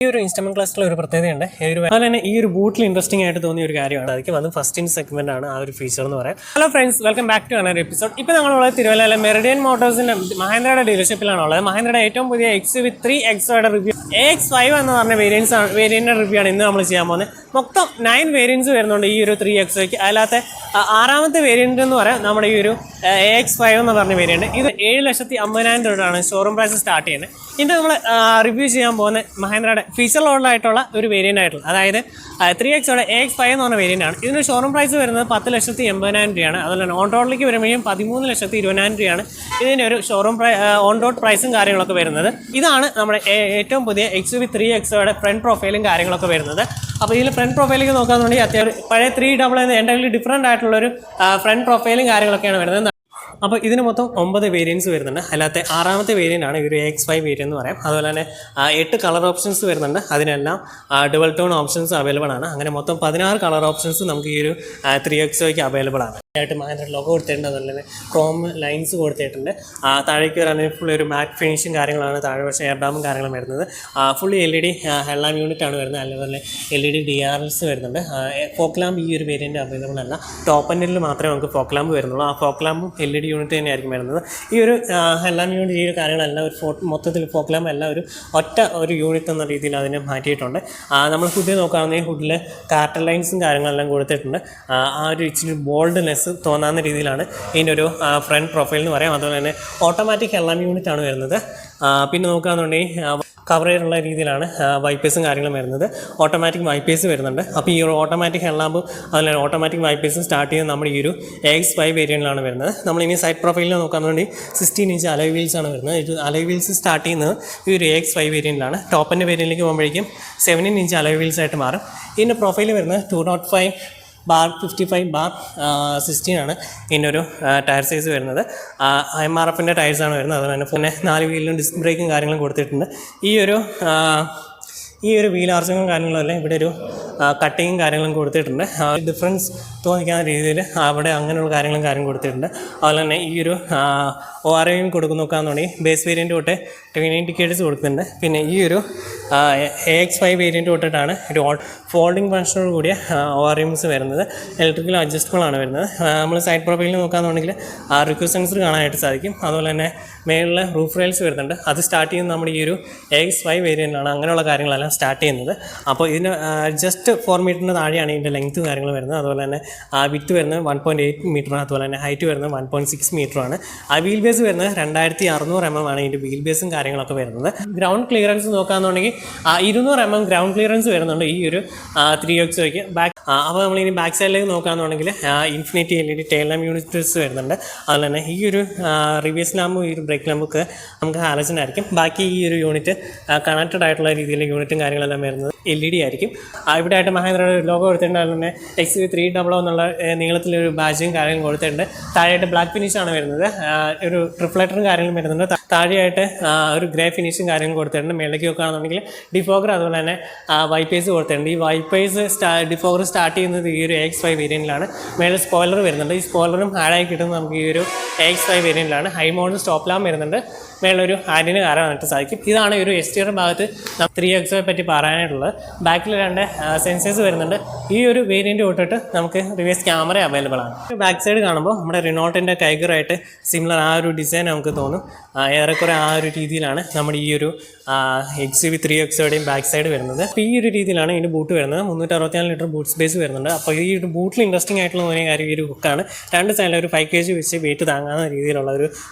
ഈ ഒരു ഇൻസ്ട്രുമെന്റ് ക്ലസ്റ്ററിൽ ഒരു പ്രത്യേകതയുണ്ട്. അതുപോലെ തന്നെ ഈ ഒരു ബൂട്ടിൽ ഇൻട്രസ്റ്റിംഗ് ആയിട്ട് തോന്നിയ ഒരു കാര്യമാണ്. അതൊക്കെ അത് ഫസ്റ്റ് ഇൻ സെഗ്മെന്റ് ആണ് ആ ഒരു ഫീച്ചർ എന്ന് പറയാം. Hello friends, welcome back to another episode. ഇപ്പോൾ നമ്മളുള്ളത് തിരുവല്ലയിലെ മെറിഡിയൻ മോട്ടോഴ്സിന്റെ മഹേന്ദ്രയുടെ ഡീലർഷിപ്പിലാണ് ഉള്ളത്. മഹേന്ദ്രയുടെ ഏറ്റവും പുതിയ XUV3 XOയുടെ റിവ്യൂ AX5 എന്ന് പറഞ്ഞ വേരിയന്റിന്റെ റിവ്യൂ ആണ് ഇന്ന് നമ്മൾ ചെയ്യാൻ പോകുന്നത്. മൊത്തം 9 വേരിയൻസ് വരുന്നുണ്ട് ഈ ഒരു 3 XOയ്ക്ക്. അതിനകത്ത് ആറാമത്തെ വേരിയന്റ് എന്ന് പറയാം നമ്മുടെ ഈ ഒരു AX5 എന്ന് പറഞ്ഞ വേരിയന്റ്. ഇത് 7,50,000 തൊട്ടാണ് ഷോറൂം പ്രൈസ് സ്റ്റാർട്ട് ചെയ്യുന്നത്. ഇതിൻ്റെ നമ്മൾ റിവ്യൂ ചെയ്യാൻ പോകുന്ന മഹേന്ദ്രയുടെ ഫീച്ചർ ലോഡിലായിട്ടുള്ള ഒരു വേരിയൻ്റ് ആയിട്ടുള്ള, അതായത് 3 XOയുടെ AX5 എന്ന് പറഞ്ഞ വേരിയൻ്റ് ആണ്. ഇതിന് ഷോറൂം പ്രൈസ് വരുന്നത് 10,80,000 രൂപയാണ്. അതുപോലെ തന്നെ ഓൺ റോഡിലേക്ക് വരുമ്പോഴും 13,20,000 രൂപയാണ് ഇതിൻ്റെ ഒരു ഷോറൂം ഓൺ റോഡ് പ്രൈസും കാര്യങ്ങളൊക്കെ വരുന്നത്. ഇതാണ് നമ്മുടെ ഏറ്റവും പുതിയ XUV3 XOയുടെ ഫ്രണ്ട് പ്രൊഫൈലും കാര്യങ്ങളൊക്കെ വരുന്നത്. അപ്പോൾ ഇതിൽ ഫ്രണ്ട് പ്രൊഫൈലേക്ക് നോക്കുകയാണെന്നുണ്ടെങ്കിൽ അത്യാവശ്യം പഴയ 300 എൻ്റെ ഡിഫറൻ്റ് ആയിട്ടുള്ളൊരു ഫ്രണ്ട് പ്രൊഫൈലും കാര്യങ്ങളൊക്കെയാണ് വരുന്നത്. അപ്പോൾ ഇതിന് മൊത്തം 9 വേരിയൻസ് വരുന്നുണ്ട്. അതിനകത്ത് ആറാമത്തെ വേരിയൻ്റ് ആണ് ഈ ഒരു AX5 വേരിയൻ്റ് എന്ന് പറയാം. അതുപോലെ തന്നെ 8 കളർ ഓപ്ഷൻസ് വരുന്നുണ്ട്. അതിനെല്ലാം ഡുവൽ ടോൺ ഓപ്ഷൻസ് അവൈലബിൾ ആണ്. അങ്ങനെ മൊത്തം 16 കളർ ഓപ്ഷൻസ് നമുക്ക് ഈ ഒരു 3 XOയ്ക്ക് അവൈലബിൾ ആണ്. ആയിട്ട് മഹേന്ദ്ര ലോഗോ കൊടുത്തിട്ടുണ്ട്. അതുപോലെ തന്നെ ക്രോം ലൈൻസ് കൊടുത്തിട്ടുണ്ട്. താഴേക്ക് വരാണെങ്കിൽ ഫുൾ ഒരു മാറ്റ് ഫിനിഷും കാര്യങ്ങളാണ് താഴെ, പക്ഷേ എയർ ഡാമും കാര്യങ്ങളും വരുന്നത്. ഫുള്ളി LED ഹെഡ്ലാമ്പ് യൂണിറ്റ് ആണ് വരുന്നത്. അതുപോലെ LED DRLs വരുന്നുണ്ട്. ഫോക്ക് ലാമ്പ് ഈ ഒരു വേരിയൻ്റ് അവൈലബിൾ അല്ല. ടോപ്പ് എൻഡിൽ മാത്രമേ നമുക്ക് ഫോക്ക് ലാമ്പ് വരുന്നുള്ളൂ. ആ ഫോക്ക് ലാമ്പും LED യൂണിറ്റ് തന്നെയായിരിക്കും വരുന്നത്. ഈ ഒരു ഹെഡ്ലാമ്പ് യൂണിറ്റ് ഈ ഒരു കാര്യങ്ങളെല്ലാം ഒരു മൊത്തത്തിൽ ഫോക്ക് ലാമ്പ് എല്ലാം ഒരു യൂണിറ്റ് എന്ന രീതിയിൽ അതിനെ മാറ്റിയിട്ടുണ്ട്. നമ്മൾ ഹുഡ് നോക്കുകയാണെങ്കിൽ ഹുഡിൽ കാർട്ടർ ലൈൻസും കാര്യങ്ങളെല്ലാം കൊടുത്തിട്ടുണ്ട്. ആ ഒരു ഇച്ചിരി ബോൾഡ്നെസ് തോന്നാവുന്ന രീതിയിലാണ് ഇതിൻ്റെ ഒരു ഫ്രണ്ട് പ്രൊഫൈൽ എന്ന് പറയാം. അതുപോലെ തന്നെ ഓട്ടോമാറ്റിക് ഹെഡ്ലാമ്പ് യൂണിറ്റ് ആണ് വരുന്നത്. പിന്നെ നോക്കുകയാണെന്നുണ്ടെങ്കിൽ കവർ ചെയ്യാനുള്ള രീതിയിലാണ് വൈപ്പേഴ്സും കാര്യങ്ങളും വരുന്നത്. ഓട്ടോമാറ്റിക് വൈപ്പേഴ്സ് വരുന്നുണ്ട്. അപ്പോൾ ഈ ഒരു ഓട്ടോമാറ്റിക് ഹെഡ്ലാമ്പും അതുപോലെ ഓട്ടോമാറ്റിക് വൈപ്പേഴ്സും സ്റ്റാർട്ട് ചെയ്യുന്നത് നമ്മുടെ ഈ ഒരു AX5 വേരിയൻറ്റിലാണ് വരുന്നത്. നമ്മളിനി സൈഡ് പ്രൊഫൈലിൽ നോക്കുകയാണെന്നുണ്ടെങ്കിൽ 16 ഇഞ്ച് അലോയ് വീൽസ് ആണ് വരുന്നത്. ഇത് അലോയ് വീൽസ് സ്റ്റാർട്ട് ചെയ്യുന്നത് ഈ ഒരു AX5 വേരിയൻറ്റിലാണ്. ടോപ്പിൻ്റെ വേരിയൻറ്റിലേക്ക് പോകുമ്പോഴേക്കും 17 ഇഞ്ച് അലോയ് വീൽസ് ആയിട്ട് മാറും. ഇതിൻ്റെ പ്രൊഫൈൽ വരുന്നത് 205/55/16 ആണ് ഇതിൻ്റെ ഒരു ടയർ സൈസ് വരുന്നത്. MRFൻ്റെ ടയർസാണ് വരുന്നത്. അതുപോലെ തന്നെ 4 വീലിലും ഡിസ്ക് ബ്രേക്കും കാര്യങ്ങളും കൊടുത്തിട്ടുണ്ട്. ഈ ഒരു വീൽ ആർച്ചും കാര്യങ്ങളെല്ലാം ഇവിടെ ഒരു കട്ടിങ്ങും കാര്യങ്ങളും കൊടുത്തിട്ടുണ്ട്. ഡിഫറൻസ് തോന്നിക്കുന്ന രീതിയിൽ അവിടെ അങ്ങനെയുള്ള കാര്യം കൊടുത്തിട്ടുണ്ട്. അതുപോലെ തന്നെ ഈ ഒരു ORM നോക്കുകയാണെന്നുണ്ടെങ്കിൽ ബേസ് വേരിയൻറ്റ് തൊട്ട് ട്വിൻ ഇൻഡിക്കേറ്റേഴ്സ് കൊടുക്കുന്നുണ്ട്. പിന്നെ ഈ ഒരു AX5 വേരിയൻറ്റ് തൊട്ടിട്ടാണ് ഒരു ഫോൾഡിംഗ് ഫംഗ്ഷനോട് കൂടിയ ORMs വരുന്നത്. ഇലക്ട്രിക്കൽ അഡ്ജസ്റ്റബിൾ ആണ് വരുന്നത്. നമ്മൾ സൈഡ് പ്രൊഫൈലിൽ നോക്കുകയാണെന്നുണ്ടെങ്കിൽ റിക്വസ്റ്റ് സെൻസർ കാണാനായിട്ട് സാധിക്കും. അതുപോലെ തന്നെ മേളിൽ റൂഫ് റെയിൽസ് വരുന്നുണ്ട്. അത് സ്റ്റാർട്ട് ചെയ്യുന്നത് നമ്മുടെ ഈ ഒരു AX5 വേരിയൻ്റാണ്. അങ്ങനെയുള്ള കാര്യങ്ങളെല്ലാം സ്റ്റാർട്ട് ചെയ്യുന്നത്. അപ്പോൾ ഇതിന് ജസ്റ്റ് 4 മീറ്ററിന് താഴെയാണ് ഇതിൻ്റെ ലെങ്ത്ത് കാര്യങ്ങൾ വരുന്നത്. അതുപോലെ തന്നെ വിത്ത് വരുന്നത് 1.8 മീറ്ററാണ്. അതുപോലെ തന്നെ ഹൈറ്റ് വരുന്നത് 1.6 മീറ്ററാണ്. വീൽ ബേസ് വരുന്നത് 2600 mm ആണ് ഇതിൻ്റെ വീൽ ബേസും കാര്യങ്ങളൊക്കെ വരുന്നത്. ഗ്രൗണ്ട് ക്ലിയറൻസ് നോക്കുകയാണെന്നുണ്ടെങ്കിൽ 200 mm ഗ്രൗണ്ട് ക്ലിയറൻസ് വരുന്നുണ്ട് ഈ ഒരു 3 XOയ്ക്ക്. അപ്പോൾ നമ്മളിനി ബാക്ക് സൈഡിലേക്ക് നോക്കുകയാണെന്നുണ്ടെങ്കിൽ infinity LED tail lamp units വരുന്നുണ്ട്. അതുപോലെ തന്നെ ഈ ഒരു റിവേഴ്സ് ലാമ്പും ഈ ഒരു ബ്രേക്ക് ലാമ്പൊക്കെ നമുക്ക് ഹാലജൻ ആയിരിക്കും. ബാക്കി ഈ ഒരു യൂണിറ്റ് കണക്റ്റഡ് ആയിട്ടുള്ള രീതിയിൽ യൂണിറ്റും കാര്യങ്ങളെല്ലാം വരുന്നത് LED ആയിരിക്കും. ഇവിടെ ആയിട്ട് മഹേന്ദ്രയുടെ ലോഗോ കൊടുത്തിട്ടുണ്ട്. അതുപോലെ തന്നെ XUV300 എന്നുള്ള നീളത്തിലൊരു ബാഡ്ജും കാര്യങ്ങളും കൊടുത്തിട്ടുണ്ട്. താഴെയായിട്ട് ബ്ലാക്ക് ഫിനിഷാണ് വരുന്നത്. ഒരു റിഫ്ലക്ടറും കാര്യങ്ങളും വരുന്നുണ്ട്. താഴെയായിട്ട് ഒരു ഗ്രേ ഫിനിഷും കാര്യങ്ങളും കൊടുത്തിട്ടുണ്ട്. മേളിലേക്ക് നോക്കുകയാണെന്നുണ്ടെങ്കിൽ ഡിഫോഗർ അതുപോലെ തന്നെ വൈപ്പേഴ്സ് കൊടുത്തിട്ടുണ്ട്. ഈ വൈപ്പേഴ്സ് ഡിഫോഗർ സ്റ്റാർട്ട് ചെയ്യുന്നത് ഈ ഒരു AX5 വേരിയൻറ്റിലാണ്. മേളിൽ സ്പോയിലർ വരുന്നുണ്ട്. ഈ സ്പോയിലറും ആഡായി കിട്ടുന്നത് നമുക്ക് ഈ ഒരു AX5 വേരിയൻറ്റിലാണ്. ഹൈ മോഡൽ സ്റ്റോപ്പ് ലാമ്പ് വരുന്നുണ്ട്. മേളൊരു ആൻറ്റിന് കാണാനായിട്ട് സാധിക്കും. ഇതാണ് ഒരു എക്സ്റ്റീരിയർ ഭാഗത്ത് 3 XOയെ പറ്റി പറയാനായിട്ടുള്ളത്. ബാക്കിൽ 2 സെൻസേഴ്സ് വരുന്നുണ്ട്. ഈ ഒരു വേരിയൻറ്റ് തൊട്ടിട്ട് നമുക്ക് റിവേഴ്സ് ക്യാമറ അവൈലബിൾ ആണ്. ബാക്ക് സൈഡ് കാണുമ്പോൾ നമ്മുടെ റിനോൾട്ടിൻ്റെ കൈഗറായിട്ട് സിമിലർ ആ ഒരു ഡിസൈൻ നമുക്ക് തോന്നും. ഏറെക്കുറെ ആ ഒരു രീതിയിലാണ് നമ്മുടെ ഈ ഒരു XUV3 XOയുടെയും ബാക്ക് സൈഡ് വരുന്നത്. അപ്പോൾ ഈ ഒരു രീതിയിലാണ് ഇതിൻ്റെ ബൂട്ട് വരുന്നത്. 364 ലിറ്റർ ബൂട്ട് സ്പേസ് വരുന്നുണ്ട്. അപ്പോൾ ഈ ഒരു ബൂട്ടിൽ ഇൻട്രസ്റ്റിംഗ് ആയിട്ടുള്ള ഒരു കാര്യം ഈ ഒരു ഹുക്കാണ്. 2 സൈഡിൽ ഒരു 5 kg വെച്ച് വെയിറ്റ് താങ്ങാവുന്ന രീതിയിലുള്ള ഒരു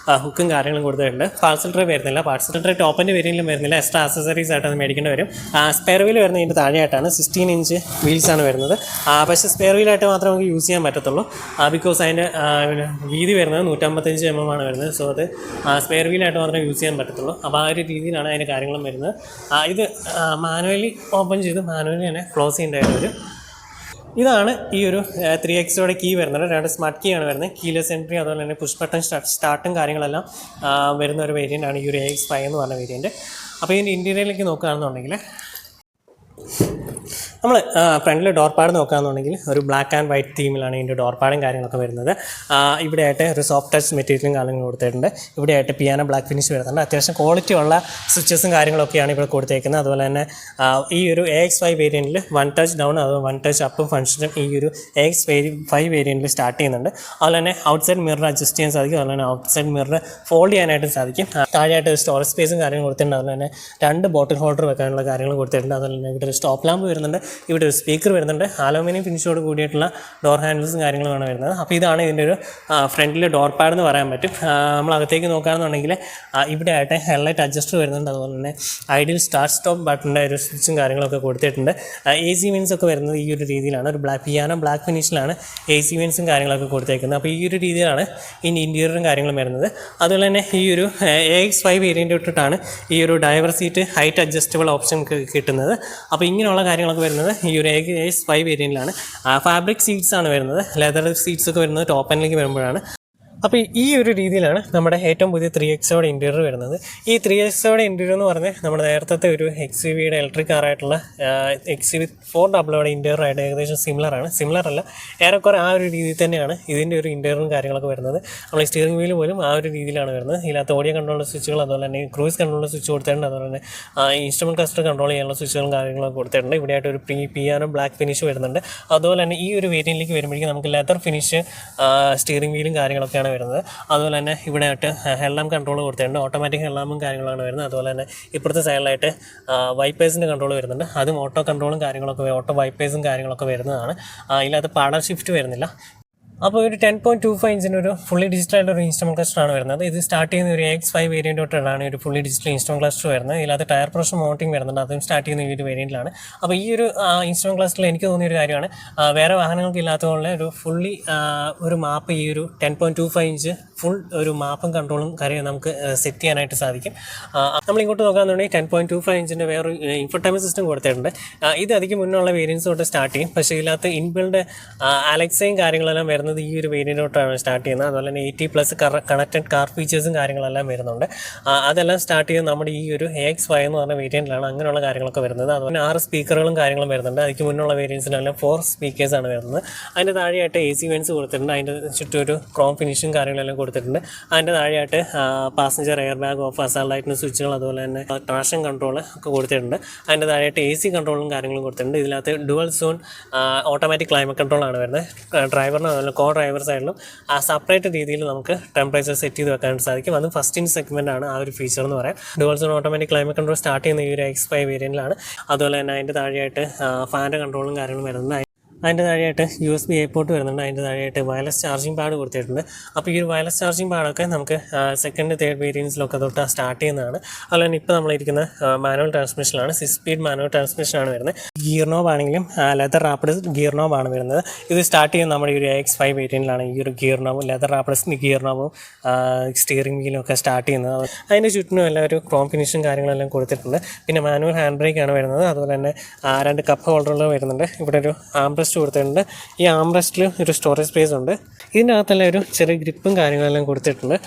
ഹുക്കും കാര്യങ്ങളും കൊടുത്തിട്ടുണ്ട്. പാർസൽ ട്രേ വരുന്നില്ല. പാർസൽ ട്രേ ടോപ്പിൻ്റെ വേരിയൻറ്റിലും വരുന്നില്ല. എക്സ്ട്രാ ആക്സസറീസ് ആയിട്ട് അത് മേടിക്കേണ്ടി വരും. സ്പെയർ വീൽ വരുന്നത് ഇതിൻ്റെ താഴെയായിട്ടാണ്. 16 ഇഞ്ച് വീൽസാണ് വരുന്നത്. പക്ഷേ സ്പെയർ വീലായിട്ട് മാത്രമേ നമുക്ക് യൂസ് ചെയ്യാൻ പറ്റത്തുള്ളൂ. ബിക്കോസ് അതിൻ്റെ വീതി വരുന്നത് 155 mm ആണ് വരുന്നത്. സോ അത് സ്പെയർ വീലായിട്ട് മാത്രമേ യൂസ് ചെയ്യാൻ പറ്റത്തുള്ളൂ. അപ്പോൾ ആ ഒരു രീതിയിലാണ് അതിൻ്റെ കാര്യങ്ങളും വരുന്നത്. ഇത് മാനുവലി ഓപ്പൺ ചെയ്ത് മാനുവലി തന്നെ ക്ലോസ് ചെയ്യേണ്ടതായിട്ട് വരും. ഇതാണ് ഈ ഒരു 3 XOയുടെ കീ വരുന്നത്. 2 സ്മാർട്ട് കീ ആണ് വരുന്നത്. കീലെസ് എൻട്രി അതുപോലെ തന്നെ പുഷ് ബട്ടൺ സ്റ്റാർട്ടും കാര്യങ്ങളെല്ലാം വരുന്ന ഒരു വേരിയൻ്റാണ് ഈ ഒരു AX5 എന്ന് പറഞ്ഞ വേരിയൻറ്റ്. അപ്പോൾ ഇതിൻ്റെ ഇൻറ്റീരിയറിലേക്ക് നോക്കുകയാണെന്നുണ്ടെങ്കിൽ നമ്മൾ ഫ്രണ്ടിൽ ഡോർ പാഡ് നോക്കുകയാണെന്നുണ്ടെങ്കിൽ ഒരു ബ്ലാക്ക് ആൻഡ് വൈറ്റ് തീമിലാണ് ഇതിൻ്റെ ഡോർ പാഡും കാര്യങ്ങളൊക്കെ വരുന്നത്. ഇവിടെയായിട്ട് ഒരു സോഫ്റ്റ് ടച്ച് മെറ്റീരിയലും കാര്യങ്ങളും കൊടുത്തിട്ടുണ്ട്. ഇവിടെയായിട്ട് പിയാനോ ബ്ലാക്ക് ഫിനിഷ് വരുന്നുണ്ട്. അത്യാവശ്യം ക്വാളിറ്റി ഉള്ള സ്വിച്ചസും കാര്യങ്ങളൊക്കെയാണ് ഇവിടെ കൊടുത്തേക്കുന്നത്. അതുപോലെ തന്നെ ഈ ഒരു AX5 വേരിയൻറ്റിൽ 1 ടച്ച് ഡൗൺ അതുപോലെ 1 ടച്ച് അപ്പും ഫംഗ്ഷനും ഈ ഒരു AX5 വേരിയൻറ്റിൽ സ്റ്റാർട്ട് ചെയ്യുന്നുണ്ട്. അതുപോലെ തന്നെ ഔട്ട് സൈഡ് മിറർ അഡ്ജസ്റ്റ് ചെയ്യാൻ സാധിക്കും. അതുപോലെ തന്നെ ഔട്ട് സൈഡ് മിറർ ഫോൾഡ് ചെയ്യാനായിട്ടും സാധിക്കും. താഴെയായിട്ട് സ്റ്റോറേജ് സ്പേസും കാര്യങ്ങളും കൊടുത്തിട്ടുണ്ട്. അതുപോലെ തന്നെ 2 ബോട്ടിൽ ഹോൾഡർ വെക്കാനുള്ള കാര്യങ്ങൾ കൊടുത്തിട്ടുണ്ട്. അതുപോലെ തന്നെ ഇവിടെ ഒരു സ്റ്റോപ്പ് ലാമ്പ് വരുന്നുണ്ട്. ഇവിടെ ഒരു സ്പീക്കർ വരുന്നുണ്ട്. അലുമിനിയം ഫിനിഷോട് കൂടിയിട്ടുള്ള ഡോർ ഹാൻഡിൽസും കാര്യങ്ങളുമാണ് വരുന്നത്. അപ്പോൾ ഇതാണ് ഇതിൻ്റെ ഒരു ഫ്രണ്ടിലെ ഡോർ പാഡ് എന്ന് പറയാൻ പറ്റും. നമ്മൾ അകത്തേക്ക് നോക്കുകയാണെന്നുണ്ടെങ്കിൽ ഇവിടെ ആയിട്ട് ഹെഡ്ലൈറ്റ് അഡ്ജസ്റ്റർ വരുന്നുണ്ട്. അതുപോലെ തന്നെ ഐഡിയൽ സ്റ്റാർട്ട് സ്റ്റോപ്പ് ബട്ടൻ്റെ ഒരു സ്വിച്ചും കാര്യങ്ങളൊക്കെ കൊടുത്തിട്ടുണ്ട്. AC വെൻസ് ഒക്കെ വരുന്നത് ഈ ഒരു രീതിയിലാണ്. ഒരു പിയാനോ ബ്ലാക്ക് ഫിനിഷിലാണ് AC വെൻസും കാര്യങ്ങളൊക്കെ കൊടുത്തേക്കുന്നത്. അപ്പോൾ ഈ ഒരു രീതിയിലാണ് ഇതിൻ്റെ ഇൻറ്റീരിയറും കാര്യങ്ങളും വരുന്നത്. അതുപോലെ തന്നെ ഈ ഒരു AX5 വേരിയൻ്റ് ഇട്ടിട്ടാണ് ഈ ഒരു driver seat height adjustable option കിട്ടുന്നത്. അപ്പോൾ ഇങ്ങനെയുള്ള കാര്യങ്ങളൊക്കെ വരുന്നത് ഈ ഒരു AX5 വേരിയൻറ്റിലാണ്. ഫാബ്രിക് സീറ്റ്സ് ആണ് വരുന്നത്. ലെതർ സീറ്റ്സ് ഒക്കെ വരുന്നത് ടോപ്പ് എൻഡിലേക്ക് വരുമ്പോഴാണ്. അപ്പോൾ ഈ ഒരു രീതിയിലാണ് നമ്മുടെ ഏറ്റവും പുതിയ 3XOയുടെ ഇൻറ്റീരിയർ വരുന്നത്. ഈ 3XOയുടെ ഇൻറ്റീരിയർ എന്ന് പറഞ്ഞാൽ നമ്മുടെ നേരത്തെ ഒരു XUVയുടെ ഇലക്ട്രിക് കാറായിട്ടുള്ള XUV400യുടെ ഇൻറ്റീരിയറായിട്ട് ഏകദേശം സിമിലറല്ല, ഏറെക്കുറെ ആ ഒരു രീതിയിൽ തന്നെയാണ് ഇതിൻ്റെ ഒരു ഇൻറ്റീരിയറും കാര്യങ്ങളൊക്കെ വരുന്നത്. നമ്മൾ സ്റ്റിയറിംഗ് വീല് പോലും ആ ഒരു രീതിയിലാണ് വരുന്നത്. ഇതിനകത്ത് ഓഡിയോ കൺട്രോൾ സ്വിച്ചുകൾ അതുപോലെ തന്നെ ക്രൂയിസ് കൺട്രോൾ സ്വിച്ച് കൊടുത്തിട്ടുണ്ട്. അതുപോലെ തന്നെ ഇൻസ്ട്രുമെൻറ്റ് ക്ലസ്റ്റർ കൺട്രോൾ ചെയ്യാനുള്ള സ്വിച്ചുകളും കാര്യങ്ങളൊക്കെ കൊടുത്തിട്ടുണ്ട്. ഇവിടെയായിട്ട് ഒരു പിയാനോ ബ്ലാക്ക് ഫിനിഷ് വരുന്നുണ്ട്. അതുപോലെ തന്നെ ഈ ഒരു വേരിയൻറ്റിലേക്ക് വരുമ്പോഴേക്കും നമുക്ക് ലെതർ ഫിനിഷ് സ്റ്റിയറിംഗ് വീലും കാര്യങ്ങളൊക്കെയാണ് വരുന്നത്. അതുപോലെ തന്നെ ഇവിടെ ആയിട്ട് ഹെഡ്ലാം കൺട്രോൾ കൊടുത്തിട്ടുണ്ട്. ഓട്ടോമാറ്റിക് ഹെഡ്ലാമും കാര്യങ്ങളാണ് വരുന്നത്. അതുപോലെ തന്നെ ഇപ്പുറത്തെ സൈഡിലായിട്ട് വൈപ്പേഴ്സിൻ്റെ കൺട്രോൾ വരുന്നുണ്ട്. അതും ഓട്ടോ കൺട്രോളും കാര്യങ്ങളൊക്കെ ഓട്ടോ വൈപ്പേഴ്സും കാര്യങ്ങളൊക്കെ വരുന്നതാണ്. ഇതിനകത്ത് പാഡൽ ഷിഫ്റ്റ് വരുന്നില്ല. അപ്പോൾ ഒരു 10.25 ഇഞ്ചിൻ്റെ ഒരു ഫുള്ളി ഡിജിറ്റലായിട്ട് ഒരു ഇൻസ്ട്രുമെൻറ്റ് ക്ലസ്റ്ററാണ് വരുന്നത്. ഇത് സ്റ്റാർട്ട് ചെയ്യുന്ന ഒരു AX5 വേരിയൻ്റ് തൊട്ടാണ് ഒരു ഫുള്ളി ഡിജിറ്റൽ ഇൻസ്ട്രുമെൻറ്റ് ക്ലസ്റ്റർ വരുന്നത്. ഇതിനകത്ത് ടയർ പ്രഷർ മൗണ്ടിങ് വരുന്നുണ്ട്. അതും സ്റ്റാർട്ട് ചെയ്യുന്ന ഈ ഒരു വേരിയൻറ്റിലാണ്. അപ്പോൾ ഈ ഒരു ഇൻസ്ട്രുമെൻറ്റ് ക്ലസ്റ്ററിൽ എനിക്ക് തോന്നിയൊരു കാര്യമാണ് വേറെ വാഹനങ്ങൾക്ക് ഇല്ലാത്തതുകൊണ്ട് ഒരു ഫുള്ളി ഒരു മാപ്പ് ഈ ഒരു 10.25 ഇഞ്ച് ഫുൾ ഒരു മാപ്പും കൺട്രോളും കാര്യം നമുക്ക് സെറ്റ് ചെയ്യാനായിട്ട് സാധിക്കും. നമ്മളിങ്ങോട്ട് നോക്കുകയാണെന്നുണ്ടെങ്കിൽ 10.25 ഇഞ്ചിൻ്റെ വേറൊരു ഇൻഫോർടൈൻമെൻറ്റ് സിസ്റ്റം കൊടുത്തിട്ടുണ്ട്. ഇത് അധികം മുന്നുള്ള വേരിയൻസ് തൊട്ട് സ്റ്റാർട്ട് ചെയ്യും. പക്ഷേ ഇതിനകത്ത് ഇൻബിൽഡ് അലക്സയും കാര്യങ്ങളെല്ലാം വരുന്നത് ഈ ഒരു വേരിയൻറ്റോട്ടാണ് സ്റ്റാർട്ട് ചെയ്യുന്നത്. അതുപോലെ തന്നെ 80+ കണക്റ്റഡ് കാർ ഫീച്ചേഴ്സും കാര്യങ്ങളെല്ലാം വരുന്നുണ്ട്. അതെല്ലാം സ്റ്റാർട്ട് ചെയ്യുന്നത് നമ്മുടെ ഈ ഒരു AX5 എന്ന് പറഞ്ഞ വേരിയൻറ്റിലാണ് അങ്ങനെയുള്ള കാര്യങ്ങളൊക്കെ വരുന്നത്. അതുപോലെ 6 സ്പീക്കറുകളും കാര്യങ്ങളും വരുന്നുണ്ട്. അതിന് മുന്നുള്ള വേരിയൻസിനെല്ലാം 4 സ്പീക്കേഴ്സാണ് വരുന്നത്. അതിൻ്റെ താഴെയായിട്ട് AC വെൻസ് കൊടുത്തിട്ടുണ്ട്. അതിൻ്റെ ചുറ്റും ഒരു ക്രോം ഫിനിഷും കാര്യങ്ങളെല്ലാം കൊടുത്തിട്ടുണ്ട്. അതിൻ്റെ താഴെയായിട്ട് passenger air bag off assault ലൈറ്റിന് സ്വിച്ചുകൾ അതുപോലെ തന്നെ ട്രാക്ഷൻ കൺട്രോൾ ഒക്കെ കൊടുത്തിട്ടുണ്ട്. അതിൻ്റെ താഴെയായിട്ട് AC കൺട്രോളും കാര്യങ്ങളും കൊടുത്തിട്ടുണ്ട്. ഇതിനകത്ത് ഡുവൽ സോൺ ഓട്ടോമാറ്റിക് ക്ലൈമറ്റ് കൺട്രോളാണ് വരുന്നത്. ഡ്രൈവറിന് അതുപോലെ കോ ഡ്രൈവർ സൈഡിലും സെപ്പറേറ്റ് രീതിയിൽ നമുക്ക് ടെമ്പറേച്ചർ സെറ്റ് ചെയ്ത് വെക്കാൻ സാധിക്കും. അത് ഫസ്റ്റ് ഇൻ സെഗ്മെൻ്റ് ആണ് ആ ഒരു ഫീച്ചർ എന്ന് പറയാം. Dual zone automatic climate control start ചെയ്യുന്ന ഈ ഒരു AX5 വേരിയൻറ്റിലാണ്. അതുപോലെ തന്നെ അതിൻ്റെ താഴെയായിട്ട് ഫാൻ്റെ കൺട്രോളും കാര്യങ്ങളും വരുന്നത്. അതിൻ്റെ താഴെയായിട്ട് USB എയർപോർട്ട് വരുന്നുണ്ട്. അതിൻ്റെ താഴെയായിട്ട് വയർലെസ് ചാർജിങ് പാഡ് കൊടുത്തിട്ടുണ്ട്. അപ്പോൾ ഈ ഒരു വയർലെസ് ചാർജിങ് പാഡൊക്കെ നമുക്ക് സെക്കൻഡ് തേർഡ് വേരിയൻസിലൊക്കെ തൊട്ട് സ്റ്റാർട്ട് ചെയ്യുന്നതാണ്. അതുപോലെ തന്നെ ഇപ്പോൾ നമ്മളിരിക്കുന്ന മാനുവൽ ട്രാൻസ്മിഷനാണ്. 6 സ്പീഡ് മാനുവൽ ട്രാൻസ്മിഷനാണ് വരുന്നത്. ഗിയർ നോബ് ആണെങ്കിലും ലെതർ റാപ്പിഡ് ഗിയർ നോബാണ് വരുന്നത്. ഇത് സ്റ്റാർട്ട് ചെയ്യുന്ന നമ്മുടെ ഈ ഒരു AX5 വേരിയൻറ്റിലാണ് ഈ ഒരു ഗിയർ നോബും ലെതർ റാപ്പിഡ് ഗിയർ നോബും സ്റ്റിയറിംഗ് വീലും ഒക്കെ സ്റ്റാർട്ട് ചെയ്യുന്നത്. അതിൻ്റെ ചുറ്റിനും എല്ലാം ഒരു ക്രോം ഫിനിഷും കാര്യങ്ങളെല്ലാം കൊടുത്തിട്ടുണ്ട്. പിന്നെ മാനുവൽ ഹാൻഡ് ബ്രേക്കാണ് വരുന്നത്. അതുപോലെ തന്നെ 2 കപ്പ് ഹോൾഡറുകൾ വരുന്നുണ്ട്. ഇവിടെ ഒരു ആംബ്രസ്റ്റ് കൊടുത്തിട്ടുണ്ട്. ഈ ആംബ്രസ്റ്റിൽ ഒരു സ്റ്റോറേജ് സ്പേസ് ഉണ്ട്. ഇതിനകത്തെല്ലാം ഒരു ചെറിയ ഗ്രിപ്പും കാര്യങ്ങളെല്ലാം കൊടുത്തിട്ടുണ്ട്.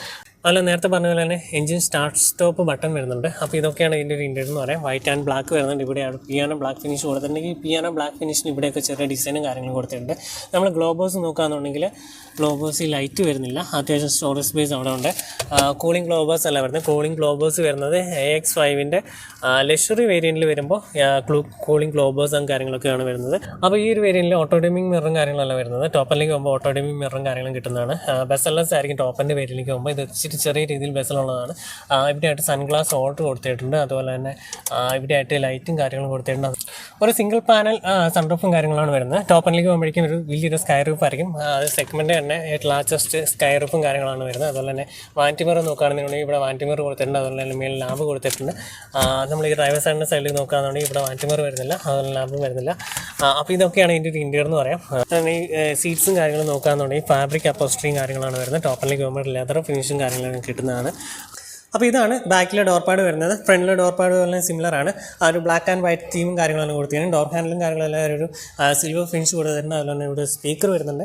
അല്ല നേരത്തെ പറഞ്ഞ പോലെ തന്നെ എഞ്ചിൻ സ്റ്റാർട്ട് സ്റ്റോപ്പ് ബട്ടൺ വരുന്നുണ്ട്. അപ്പോൾ ഇതൊക്കെയാണ് ഇതിൻ്റെ ഒരു ഇൻറ്റീരിയർ എന്ന് പറയാം. വൈറ്റ് ആൻഡ് ബ്ലാക്ക് വരുന്നുണ്ട്. ഇവിടെയാണ് പിയാനോ ബ്ലാക്ക് ഫിനിഷ് കൊടുത്തിട്ടുണ്ടെങ്കിൽ പിയാനോ ബ്ലാക്ക് ഫിനിഷിന് ഇവിടെയൊക്കെ ചെറിയ ഡിസൈനും കാര്യങ്ങളും കൊടുത്തിട്ടുണ്ട്. നമ്മൾ ഗ്ലോബോസ് നോക്കുകയാണെന്നുണ്ടെങ്കിൽ ഗ്ലോബോസ് ലൈറ്റ് വരുന്നില്ല. അത്യാവശ്യം സ്റ്റോറേജ് സ്പേസ് അവിടെ ഉണ്ട്. കൂളിംഗ് ഗ്ലോബോസ് അല്ല വരുന്നത്. കൂളിംഗ് ഗ്ലോബോസ് വരുന്നത് AX5ൻ്റെ ലക്ഷറി വേരിയൻറ്റിൽ വരുമ്പോൾ കൂളിംഗ് ഗ്ലോബോസും കാര്യങ്ങളൊക്കെയാണ് വരുന്നത്. അപ്പോൾ ഈ ഒരു വേരിയൻറ്റിൽ ഓട്ടോഡിമിംഗ് മിററും കാര്യങ്ങളെല്ലാം വരുന്നത്. ടോപ്പനിലേക്ക് പോകുമ്പോൾ ഓട്ടോഡിമിംഗ് മിററും കാര്യങ്ങളും കിട്ടുന്നതാണ്. ബെസലെസ് ആയിരിക്കും ടോപ്പൻ്റെ വേരിയൻറ്റിലേക്ക് പോകുമ്പോൾ. ഇത് ചെറിയ രീതിയിൽ ബെസലുള്ളതാണ്. ഇവിടെയായിട്ട് സൺഗ്ലാസ് ഹോൾഡർ കൊടുത്തിട്ടുണ്ട്. അതുപോലെ തന്നെ ഇവിടെയായിട്ട് ലൈറ്റും കാര്യങ്ങളും കൊടുത്തിട്ടുണ്ട്. ഒരു സിംഗിൾ പാനൽ സൺറൂഫും കാര്യങ്ങളാണ് വരുന്നത്. ടോപ്പനിലേക്ക് പോകുമ്പോഴേക്കും ഒരു വലിയൊരു സ്കൈ റൂഫ് ആയിരിക്കും. അത് സെഗ്മെൻറ്റ് തന്നെ ലാർജസ്റ്റ് സ്കൈ റൂഫും കാര്യങ്ങളാണ് വരുന്നത്. അതുപോലെ തന്നെ വാനിറ്റി മിറർ നോക്കുകയാണെന്നുണ്ടെങ്കിൽ ഇവിടെ വാനിറ്റി മിറർ കൊടുത്തിട്ടുണ്ട്. അതുപോലെ തന്നെ മേൽ ലാമ്പ് കൊടുത്തിട്ടുണ്ട്. നമ്മൾ ഈ ഡ്രൈവർ സൈഡിൻ്റെ സൈഡിൽ നോക്കുകയാണെന്നുണ്ടെങ്കിൽ ഇവിടെ വാനിറ്റി മിറർ വരുന്നില്ല. അതുപോലെ ലാമ്പും വരുന്നില്ല. അപ്പോൾ ഇതൊക്കെയാണ് ഇതിൻ്റെ ഒരു ഇൻറ്റീരിയർ എന്ന് പറയാം. ഈ സീറ്റ്സും കാര്യങ്ങളും നോക്കുകയാണെന്നുണ്ടെങ്കിൽ ഫാബ്രിക് അപ്പോസ്ട്രിയും കാര്യങ്ങളാണ് വരുന്നത്. ടോപ്പനിലേക്ക് പോകുമ്പോൾ ലെതർ ഫിനിഷും കാര്യങ്ങളും കിട്ടുന്നതാണ്. അപ്പോൾ ഇതാണ് ബാക്കിലെ ഡോർ പാഡ് വരുന്നത്. ഫ്രണ്ടിലെ ഡോർ പാഡ് പോലെ സിമിലർ ആണ്. ആ ഒരു ബ്ലാക്ക് ആൻഡ് വൈറ്റ് തീമും കാര്യങ്ങളെല്ലാം കൊടുത്തിട്ടുണ്ട്. ഡോർ ഹാൻഡിലും കാര്യങ്ങളെല്ലാം ഒരു സിൽവർ ഫിനിഷ് കൊടുത്തിട്ടുണ്ട്. അതുപോലെ തന്നെ ഇവിടെ സ്പീക്കർ വരുന്നുണ്ട്.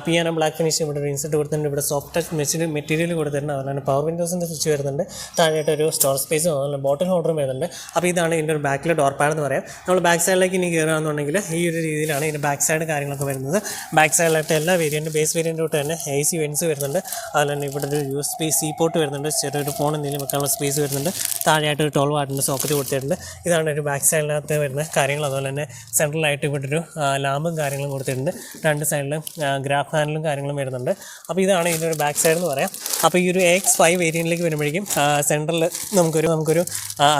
പിയാനോ ബ്ലാക്ക് ഫിനിഷ് ഇവിടെ ഒരു ഇൻസെർട്ട് കൊടുത്തിട്ടുണ്ട്. ഇവിടെ സോഫ്റ്റ് ടച്ച് മെറ്റീരിയൽ കൊടുത്തിട്ടുണ്ട്. അതുപോലെ തന്നെ പവർ വിൻഡോസിൻ്റെ സ്വിച്ച് വരുന്നുണ്ട്. താഴെയായിട്ട് ഒരു സ്റ്റോറേജ് സ്പേസും അതുപോലെ ബോട്ടിൽ ഹോൾഡറും വരുന്നുണ്ട്. അപ്പോൾ ഇതാണ് ഇതിൻ്റെ ഒരു ബാക്കിലെ ഡോർ പാഡ് എന്ന് പറയാം. നമ്മൾ ബാക്ക് സൈഡിലേക്ക് ഇനി കയറുകയാണെന്നുണ്ടെങ്കിൽ ഈ ഒരു രീതിയിലാണ് ഇതിൻ്റെ ബാക്ക് സൈഡ് കാര്യങ്ങളൊക്കെ വരുന്നത്. ബാക്ക് സൈഡിലായിട്ട് എല്ലാ വേരിയൻറ്റും ബേസ് വേരിയൻ്റ് തൊട്ട് തന്നെ AC വെൻസ് വരുന്നുണ്ട്. അതുപോലെ തന്നെ ഇവിടെ ഒരു USB C പോർട്ട് വരുന്നുണ്ട്. ചെറിയൊരു ഫോൺ എന്തെങ്കിലും വെക്കാനുള്ള സ്പേസ് വരുന്നുണ്ട്. താഴെയായിട്ട് ഒരു 12 വാട്ടിൻ്റെ സോക്കറ്റ് കൊടുത്തിട്ടുണ്ട്. ഇതാണ് ഒരു ബാക്ക് സൈഡിനകത്ത് വരുന്ന കാര്യങ്ങൾ. അതുപോലെ തന്നെ സെൻട്രലായിട്ട് ഇവിടെ ഒരു ലാമ്പും കാര്യങ്ങളും കൊടുത്തിട്ടുണ്ട്. രണ്ട് സൈഡിലും ഗ്രാഫ് ഹാൻഡിലും കാര്യങ്ങളും വരുന്നുണ്ട്. അപ്പോൾ ഇതാണ് ഇതിൻ്റെ ഒരു ബാക്ക് സൈഡ് എന്ന് പറയാം. അപ്പോൾ ഈ ഒരു AX5 വേരിയൻറ്റിലേക്ക് വരുമ്പോഴേക്കും സെൻട്രലിൽ നമുക്കൊരു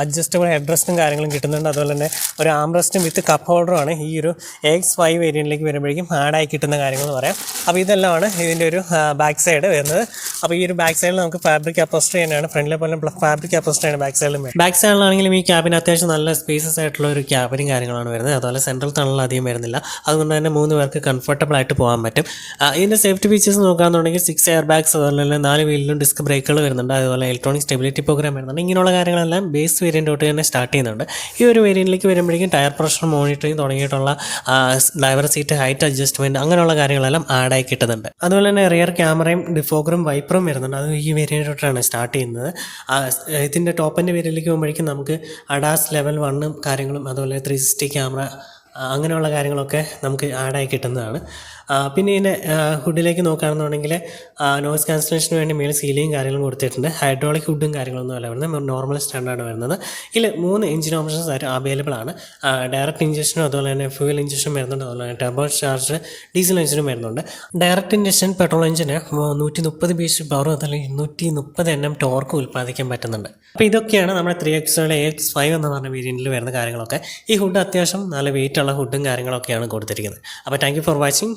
അഡ്ജസ്റ്റബിൾ ഹെഡ് റെസ്റ്റും കാര്യങ്ങളും കിട്ടുന്നുണ്ട്. അതുപോലെ തന്നെ ഒരു ആം റെസ്റ്റും വിത്ത് കപ്പ് ഹോൾഡറുമാണ് ഈ ഒരു AX5 വേരിയൻറ്റിലേക്ക് വരുമ്പോഴേക്കും ആഡായി കിട്ടുന്ന കാര്യങ്ങൾ എന്ന് പറയാം. അപ്പോൾ ഇതെല്ലാമാണ് ഇതിൻ്റെ ഒരു ബാക്ക് സൈഡ് വരുന്നത്. അപ്പോൾ ഈ ഒരു ബാക്ക് സൈഡിൽ നമുക്ക് ഫാബ്രിക് അപ്പോസ്ട്രി തന്നെയാണ്. ഫ്രണ്ടിലെ പോലെ ഫാബ്രിക് അപ്പോസ്ട്രിയാണ് ബാക്ക് സൈഡിലും വരുന്നത്. ബാക്ക് സൈഡിലാണെങ്കിലും ഈ ക്യാബിന് അത്യാവശ്യം നല്ല സ്പേസസ് ആയിട്ടുള്ള ഒരു ക്യാബിനും കാര്യങ്ങളാണ് വരുന്നത്. അതുപോലെ സെൻട്രൽ ടണൽ അധികം വരുന്നില്ല. അതുകൊണ്ട് തന്നെ 3 പേർക്ക് കംഫർട്ടബിൾ ആയിട്ട് പോകാൻ പറ്റും. ഇതിൻ്റെ സേഫ്റ്റി ഫീച്ചേഴ്സ് നോക്കുകയാണെന്നുണ്ടെങ്കിൽ 6 എയർ ബാഗ്സ്, അതുപോലെ തന്നെ 4 വീലിലും ഡിസ്ക് ബ്രേക്കുകൾ വരുന്നുണ്ട്. അതുപോലെ ഇലക്ട്രോണിക് സ്റ്റെബിലിറ്റി പ്രോഗ്രാം വരുന്നുണ്ട്. ഇങ്ങനെയുള്ള കാര്യങ്ങളെല്ലാം ബേസ് വേരിയൻ്റ് തൊട്ട് തന്നെ സ്റ്റാർട്ട് ചെയ്യുന്നുണ്ട്. ഈ ഒരു വേരിയൻറ്റിലേക്ക് വരുമ്പോഴേക്കും ടയർ പ്രഷർ മോണിറ്ററിങ് തുടങ്ങിയിട്ടുള്ള ഡ്രൈവർ സീറ്റ് ഹൈറ്റ് അഡ്ജസ്റ്റ്മെൻറ്റ് അങ്ങനെയുള്ള കാര്യങ്ങളെല്ലാം ആഡായി കിട്ടുന്നുണ്ട്. അതുപോലെ തന്നെ റിയർ ക്യാമറയും ഡിഫോഗറും വൈപ്പറും വരുന്നുണ്ട്. അത് ഈ വേരിയൻ്റ് തൊട്ടാണ് സ്റ്റാർട്ട് ചെയ്യുന്നത്. ഇതിൻ്റെ ടോപ്പിൻ്റെ വേരിയൻറ്റിലേക്ക് പോകുമ്പോഴേക്കും നമുക്ക് ADAS ലെവൽ 1 കാര്യങ്ങളും അതുപോലെ 360 ക്യാമറ അങ്ങനെയുള്ള കാര്യങ്ങളൊക്കെ നമുക്ക് ആഡായി കിട്ടുന്നതാണ്. പിന്നെ ഇതിൻ്റെ ഹുഡിലേക്ക് നോക്കുകയാണെന്നുണ്ടെങ്കിൽ നോയ്സ് ക്യാൻസലേഷന് വേണ്ടി മേലെ സീലിംഗ് കാര്യങ്ങളും കൊടുത്തിട്ടുണ്ട്. ഹൈഡ്രോളിക് ഹുഡും കാര്യങ്ങളൊന്നും അല്ല വരുന്നത്, നോർമൽ സ്റ്റാൻഡേർഡ് വരുന്നത്. ഇതിൽ 3 എഞ്ചിൻ ഓപ്ഷൻസ് ആയിട്ട് അവൈലബിൾ ആണ്. ഡയറക്റ്റ് ഇഞ്ചക്ഷനും അതുപോലെ തന്നെ ഫ്യൂൽ ഇഞ്ചക്ഷൻ വരുന്നുണ്ട്. അതുപോലെ തന്നെ ടർബോ ചാർജ് ഡീസൽ എഞ്ചിനും വരുന്നുണ്ട്. ഡയറക്റ്റ് ഇഞ്ചക്ഷൻ പെട്രോൾ എഞ്ചിന് 130 BH പവറും അതുപോലെ 230 Nm ടോർക്ക് ഉൽപ്പാദിക്കാൻ പറ്റുന്നുണ്ട്. അപ്പോൾ ഇതൊക്കെയാണ് നമ്മുടെ 3XOയുടെ AX5 എന്ന് പറഞ്ഞ വേരിയൻറ്റിൽ വരുന്ന കാര്യങ്ങളൊക്കെ. ഈ ഹുഡ് അത്യാവശ്യം നല്ല വെയിറ്റുള്ള ഹുഡും കാര്യങ്ങളൊക്കെയാണ് കൊടുത്തിരിക്കുന്നത്. അപ്പോൾ താങ്ക് യു ഫോർ വാച്ചിങ്.